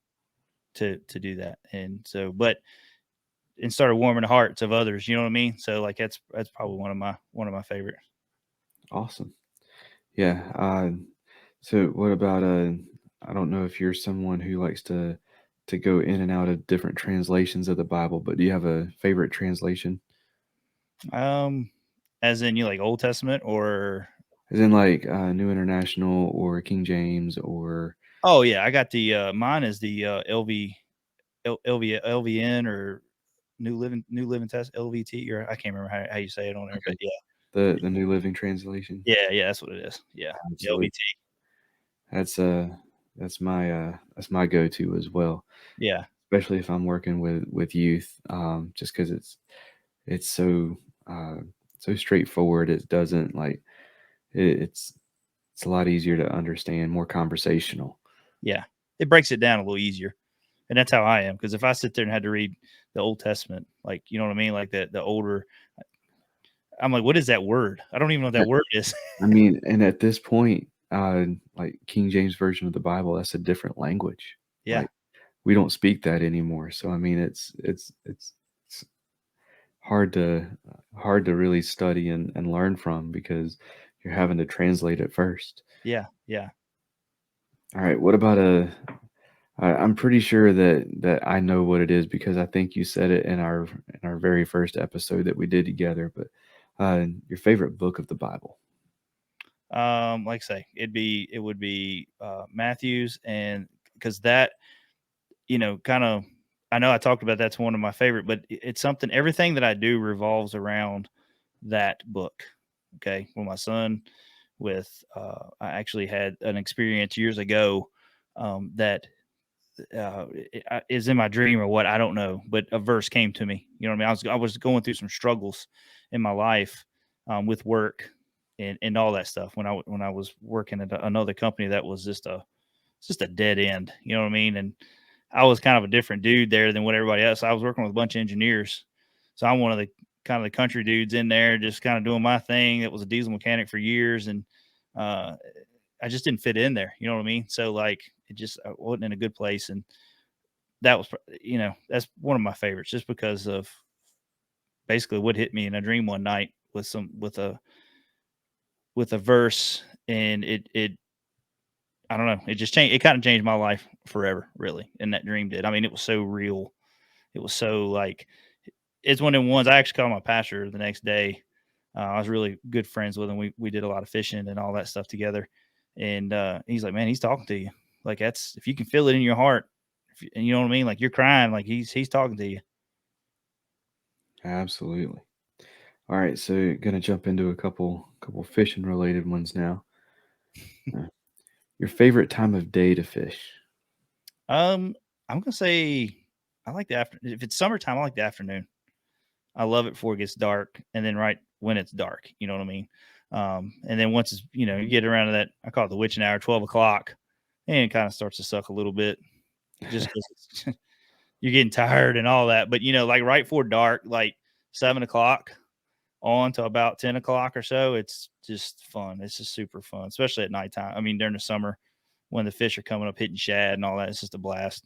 to do that. And so, and started warming the hearts of others. You know what I mean? So like that's probably one of my favorite. Awesome. Yeah. So what about I don't know if you're someone who likes to go in and out of different translations of the Bible, but do you have a favorite translation? As in you like Old Testament or? As in like New International or King James or? Oh yeah, I got the mine is the LVN or New Living Test LVT, or I can't remember how you say it on there, Okay. but yeah. The New Living Translation. Yeah, that's what it is. Yeah. Absolutely. LVT. That's my go-to as well. Yeah. Especially if I'm working with youth, just because it's so so straightforward. It doesn't like it's a lot easier to understand, more conversational. Yeah. It breaks it down a little easier. And that's how I am. Because if I sit there and had to read the Old Testament, like, you know what I mean? Like the older, I'm like, what is that word? I don't even know what that word is. I mean, and at this point, like King James Version of the Bible, that's a different language. Yeah. Like we don't speak that anymore. So I mean, it's hard to really study and learn from because you're having to translate it first. Yeah. Yeah. All right. What about I'm pretty sure that I know what it is because I think you said it in our very first episode that we did together. But your favorite book of the Bible? Like I say, it would be Matthew's, and because that, kind of, I know I talked about that's one of my favorite, but it's something, everything that I do revolves around that book. Okay. Well, my son I actually had an experience years ago that is in my dream or what, I don't know, but a verse came to me. You know what I mean? I was going through some struggles in my life with work and all that stuff when I was working at another company that was just a dead end. You know what I mean? And I was kind of a different dude there than what everybody else. I was working with a bunch of engineers, so I'm one of the kind of the country dudes in there, just kind of doing my thing. It was a diesel mechanic for years, and I just didn't fit in there. You know what I mean? So like, I wasn't in a good place, and that was, that's one of my favorites, just because of basically what hit me in a dream one night with a verse, and it I don't know, it just changed. It kind of changed my life forever, really. And that dream did. I mean, it was so real. It was so like, it's one of the ones I actually called my pastor the next day. I was really good friends with him. We did a lot of fishing and all that stuff together. And he's like, man, he's talking to you. Like, that's, if you can feel it in your heart, and you know what I mean? Like, you're crying, like he's talking to you. Absolutely. All right, so gonna jump into a couple fishing related ones now. Your favorite time of day to fish? I'm gonna say I like the afternoon. If it's summertime, I like the afternoon. I love it before it gets dark, and then right when it's dark, you know what I mean? And then once it's, you get around to that, I call it the witching hour, 12 o'clock, and it kind of starts to suck a little bit, just because you're getting tired and all that. But, like right before dark, like 7 o'clock on to about 10 o'clock or so, it's just fun. It's just super fun, especially at nighttime. I mean, during the summer when the fish are coming up, hitting shad and all that, it's just a blast.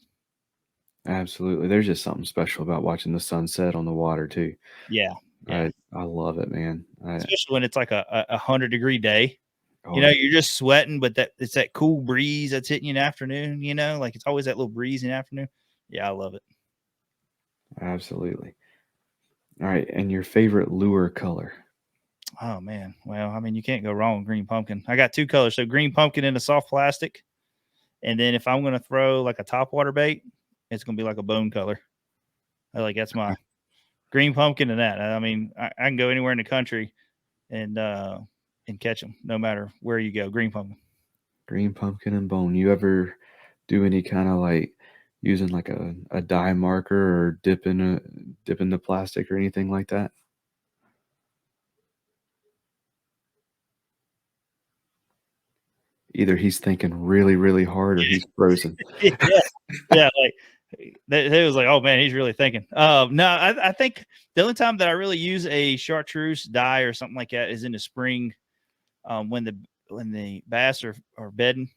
Absolutely. There's just something special about watching the sunset on the water too. Yeah. Yeah. I love it, man. Especially when it's like a 100-degree day. Oh, You're just sweating, but it's that cool breeze that's hitting you in the afternoon, like it's always that little breeze in the afternoon. Yeah, I love it. absolutely. All right, and your favorite lure color? Oh man. Well, I mean, you can't go wrong with green pumpkin. I got two colors. So green pumpkin in a soft plastic. And then if I'm going to throw like a topwater bait, it's going to be like a bone color. That's my green pumpkin and that. I mean, I can go anywhere in the country and catch them no matter where you go. Green pumpkin. Green pumpkin and bone. You ever do any kind of like using like a dye marker or dipping the plastic or anything like that? Either he's thinking really, really hard or he's frozen. Yeah. Like it was like, oh man, he's really thinking. No, I think the only time that I really use a chartreuse dye or something like that is in the spring, when the bass are bedding,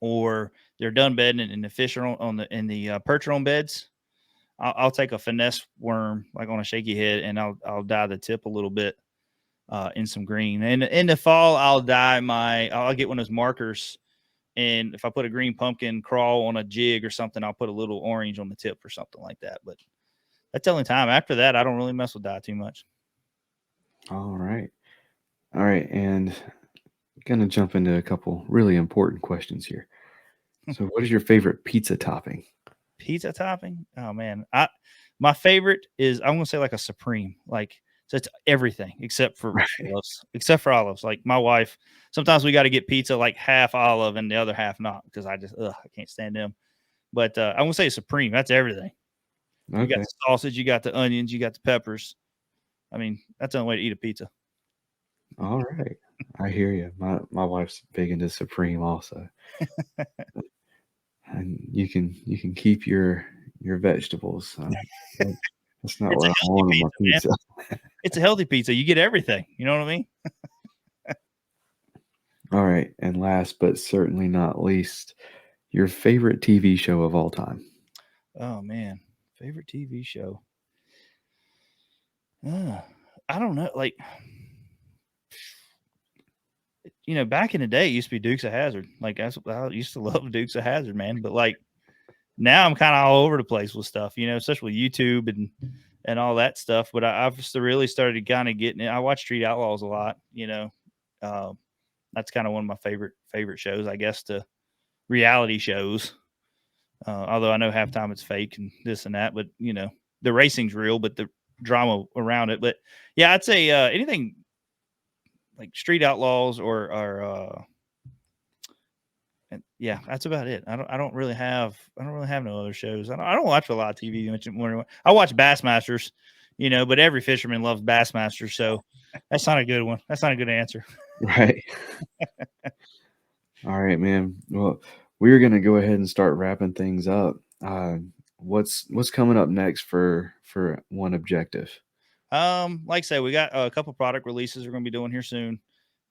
or they're done bedding and the fish are in the perch are on beds, I'll take a finesse worm like on a shaky head, and I'll dye the tip a little bit in some green. And in the fall, I'll get one of those markers, and if I put a green pumpkin crawl on a jig or something, I'll put a little orange on the tip or something like that. But that's the only time. After that, I don't really mess with dye too much. All right. And gonna jump into a couple really important questions here. So, what is your favorite pizza topping? Pizza topping? Oh man, my favorite is, I'm gonna say like a supreme. Like, so it's everything except for olives. Except for olives. Like my wife, sometimes we got to get pizza like half olive and the other half not, because I can't stand them. But I'm gonna say supreme. That's everything. You got Okay. the sausage, you got the onions, you got the peppers. I mean, that's the only way to eat a pizza. All right. I hear you. My wife's big into Supreme also. And you can keep your vegetables. That's not It's what a I healthy want on my pizza, man. pizza. It's a healthy pizza. You get everything. You know what I mean? All right. And last but certainly not least, your favorite TV show of all time. Oh man, favorite TV show. I don't know. Like, back in the day, it used to be Dukes of Hazzard. Like, I used to love Dukes of Hazzard, man. But like now, I'm kind of all over the place with stuff. Especially with YouTube and all that stuff. But I've just really started kind of getting it. I watch Street Outlaws a lot. That's kind of one of my favorite shows, I guess. To reality shows. Although I know half time it's fake and this and that, but the racing's real, but the drama around it. But yeah, I'd say anything like Street Outlaws or yeah, that's about it. I don't really have no other shows. I don't watch a lot of TV. I watch Bassmasters, but every fisherman loves Bassmasters, so that's not a good one. That's not a good answer. Right. All right, man. Well, we're gonna go ahead and start wrapping things up. What's coming up next for One Objective? Like I say, we got a couple product releases we're going to be doing here soon,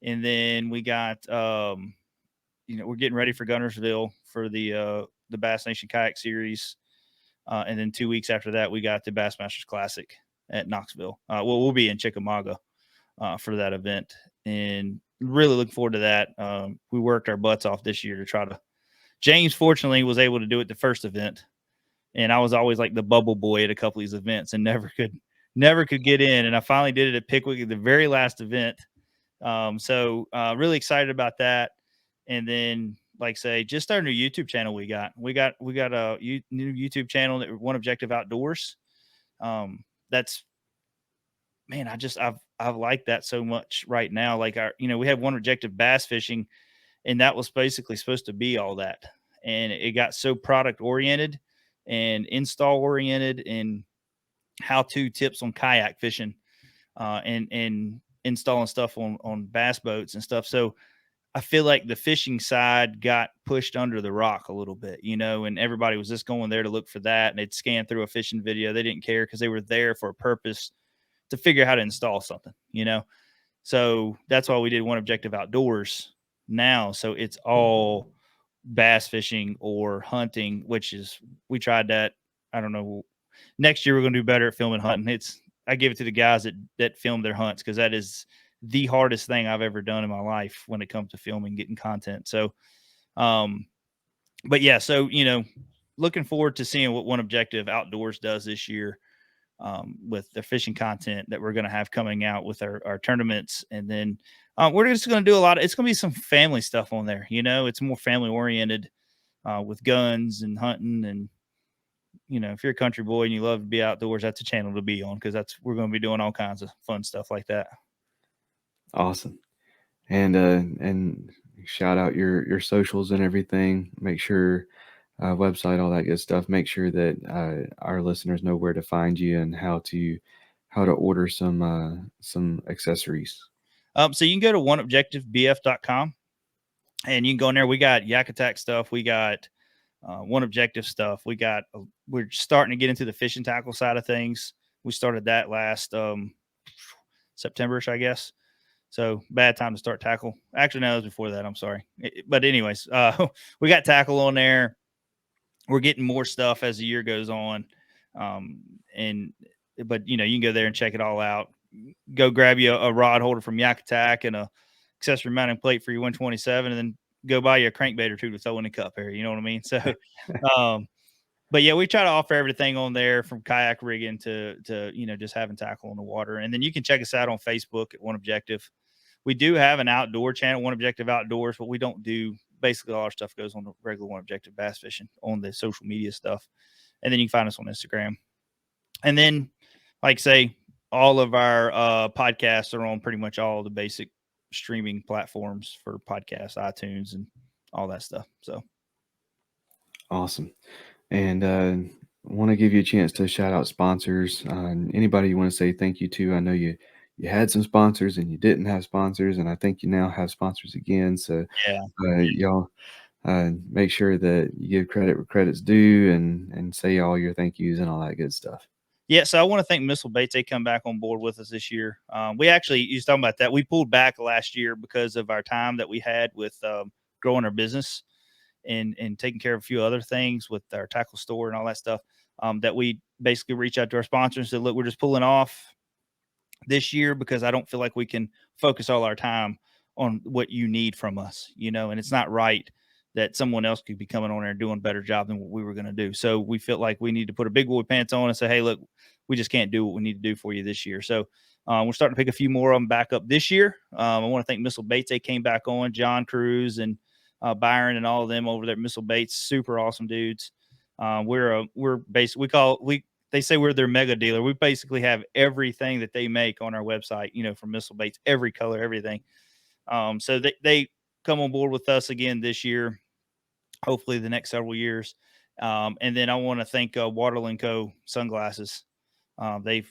and then we got we're getting ready for Gunnersville for the Bass Nation Kayak Series, and then 2 weeks after that we got the Bassmasters Classic at Knoxville. We'll be in Chickamauga for that event, and really looking forward to that. We worked our butts off this year to try to. James fortunately was able to do it the first event, and I was always like the bubble boy at a couple of these events and never could get in. And I finally did it at Pickwick at the very last event. So really excited about that. And then, like say, just our new YouTube channel we got a new YouTube channel that One Objective Outdoors. That's, man, I've liked that so much right now. Like we have One Objective Bass Fishing, and that was basically supposed to be all that. And it got so product oriented and install oriented and how-to tips on kayak fishing and installing stuff on bass boats and stuff. So I feel like the fishing side got pushed under the rock a little bit, and everybody was just going there to look for that. And they'd scan through a fishing video. They didn't care because they were there for a purpose to figure out how to install something, So that's why we did One Objective Outdoors now. So it's all bass fishing or hunting, we tried that. I don't know. Next year we're going to do better at filming hunting. I give it to the guys that film their hunts, because that is the hardest thing I've ever done in my life when it comes to filming, getting content. So, but yeah, so, looking forward to seeing what One Objective Outdoors does this year with the fishing content that we're going to have coming out with our tournaments. And then we're just going to do it's going to be some family stuff on there. It's more family oriented with guns and hunting. And, if you're a country boy and you love to be outdoors, that's a channel to be on, because we're going to be doing all kinds of fun stuff like that. Awesome. And shout out your socials and everything. Make sure website, all that good stuff. Make sure that our listeners know where to find you and how to order some accessories. So you can go to oneobjectivebf.com and you can go in there. We got Yak Attack stuff. We got One Objective stuff. We're starting to get into the fishing tackle side of things. We started that last September-ish, I guess. So bad time to start tackle. Actually, no, it was before that. I'm sorry. But anyways, we got tackle on there. We're getting more stuff as the year goes on. But you can go there and check it all out. Go grab you a rod holder from Yak Attack and a accessory mounting plate for your 127, and then go buy you a crankbait or two to throw in the cup area. You know what I mean? So, but yeah, we try to offer everything on there from kayak rigging to just having tackle on the water. And then you can check us out on Facebook at One Objective. We do have an outdoor channel, One Objective Outdoors, but we don't do basically all our stuff goes on the regular One Objective bass fishing on the social media stuff. And then you can find us on Instagram. And then, like say, all of our podcasts are on pretty much all the basic streaming platforms for podcasts, iTunes, and all that stuff. So awesome. And I want to give you a chance to shout out sponsors. Anybody you want to say thank you to? I know you had some sponsors and you didn't have sponsors, and I think you now have sponsors again. So y'all make sure that you give credit where credit's due and say all your thank yous and all that good stuff. Yeah, so I want to thank Missile Baits. They come back on board with us this year. We actually, you was talking about that. We pulled back last year because of our time that we had with growing our business and taking care of a few other things with our tackle store and all that stuff. That we basically reach out to our sponsors and said, look, we're just pulling off this year because I don't feel like we can focus all our time on what you need from us, and it's not right that someone else could be coming on there and doing a better job than what we were going to do. So we felt like we need to put a big boy pants on and say, hey, look, we just can't do what we need to do for you this year. So we're starting to pick a few more of them back up this year. I want to thank Missile Baits. They came back on, John Cruz and Byron and all of them over there at Missile Baits. Super awesome dudes. They say we're their mega dealer. We basically have everything that they make on our website, from Missile Baits, every color, everything. So they come on board with us again this year, hopefully the next several years. And then I want to thank Waterland Co. Sunglasses. They've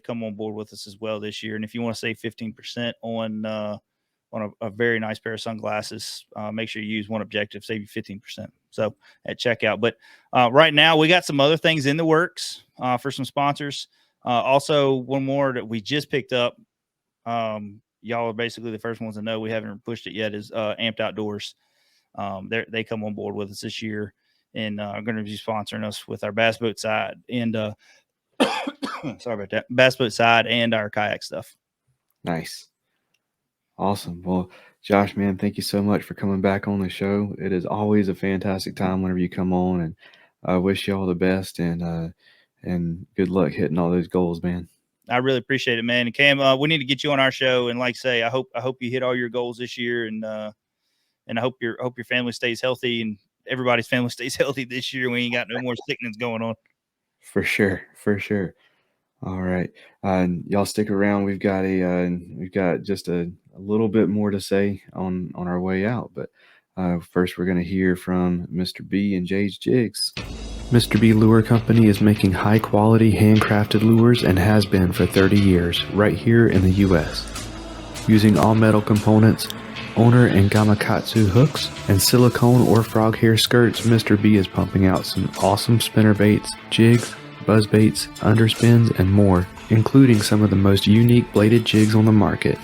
come on board with us as well this year. And if you want to save 15% on a very nice pair of sunglasses, make sure you use One Objective, save you 15%. So at checkout. But right now we got some other things in the works for some sponsors. Also, one more that we just picked up. Y'all are basically the first ones to know. We haven't pushed it yet. Is Amped Outdoors. They come on board with us this year and are going to be sponsoring us with our bass boat side and sorry about that, bass boat side and our kayak stuff. Nice. Awesome. Well, Josh, man, thank you so much for coming back on the show. It is always a fantastic time whenever you come on, and I wish you all the best and good luck hitting all those goals, man. I really appreciate it, man. And Cam, we need to get you on our show. And like I say, I hope you hit all your goals this year, and I hope your family stays healthy and everybody's family stays healthy this year. We ain't got no more sickness going on. For sure. All right. Y'all stick around. We've got just a little bit more to say on our way out. But first, we're going to hear from Mr. B and Jay's Jigs. Mr. B Lure Company is making high-quality, handcrafted lures and has been for 30 years right here in the U.S. Using all-metal components, Owner and Gamakatsu hooks, and silicone or frog hair skirts, Mr. B is pumping out some awesome spinner baits, jigs, buzz baits, underspins, and more, including some of the most unique bladed jigs on the market.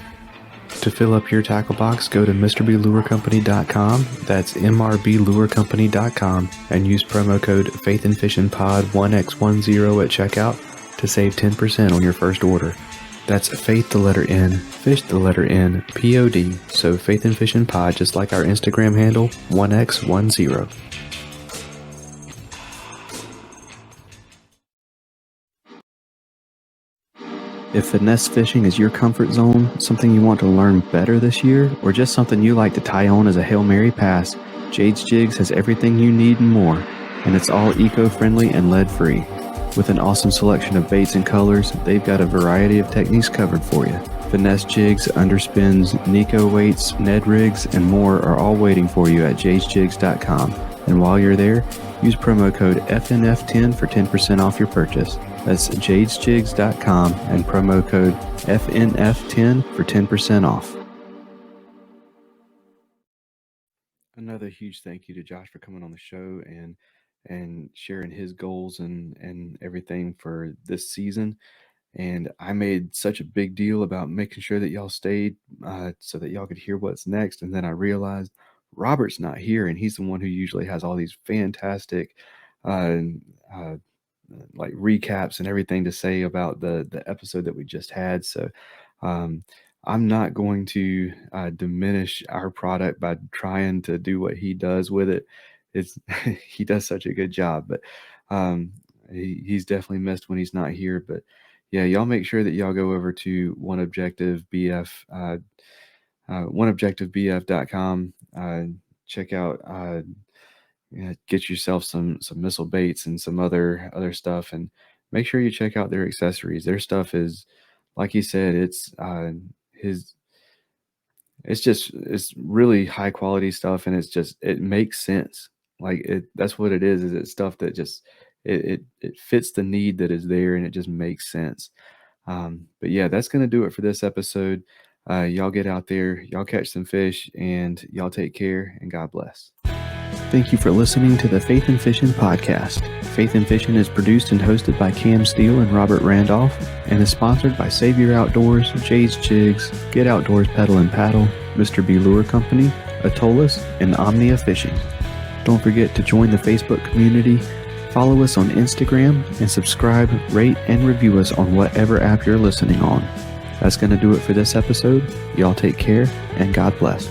To fill up your tackle box, go to MrBLureCompany.com, that's MRBLureCompany.com, and use promo code faithnfishnpod1x10 at checkout to save 10% on your first order. That's faith the letter N, fish the letter N, POD, so Faith and Fishing Pod, just like our Instagram handle, 1x10. If finesse fishing is your comfort zone, something you want to learn better this year, or just something you like to tie on as a Hail Mary pass, Jade's Jigs has everything you need and more, and it's all eco-friendly and lead-free. With an awesome selection of baits and colors, they've got a variety of techniques covered for you. Finesse jigs, underspins, Nico weights, Ned rigs, and more are all waiting for you at jadesjigs.com. And while you're there, use promo code FNF10 for 10% off your purchase. That's jadesjigs.com and promo code FNF10 for 10% off. Another huge thank you to Josh for coming on the show and sharing his goals and everything for this season. And I made such a big deal about making sure that y'all stayed so that y'all could hear what's next. And then I realized Robert's not here, and he's the one who usually has all these fantastic uh, uh, like recaps and everything to say about the episode that we just had. So I'm not going to diminish our product by trying to do what he does with it. It's he does such a good job, but he's definitely missed when he's not here. But yeah, y'all make sure that y'all go over to One Objective BF, oneobjectivebf.com. Check out, get yourself some missile baits and some other stuff, and make sure you check out their accessories. Their stuff is, like he said, it's it's really high quality stuff, and it makes sense. Like that's what it is it's stuff that just it fits the need that is there, and it just makes sense. But yeah, that's going to do it for this episode. Y'all get out there, y'all catch some fish, and y'all take care, and God bless. Thank you for listening to the Faith and Fishing podcast. Faith and Fishing is produced and hosted by Cam Steele and Robert Randolph, and is sponsored by Savior Outdoors, Jay's Jigs, Get Outdoors Pedal and Paddle, Mr. B Lure Company, Atollas, and Omnia Fishing. Don't forget to join the Facebook community, follow us on Instagram, and subscribe, rate, and review us on whatever app you're listening on. That's going to do it for this episode. Y'all take care, and God bless.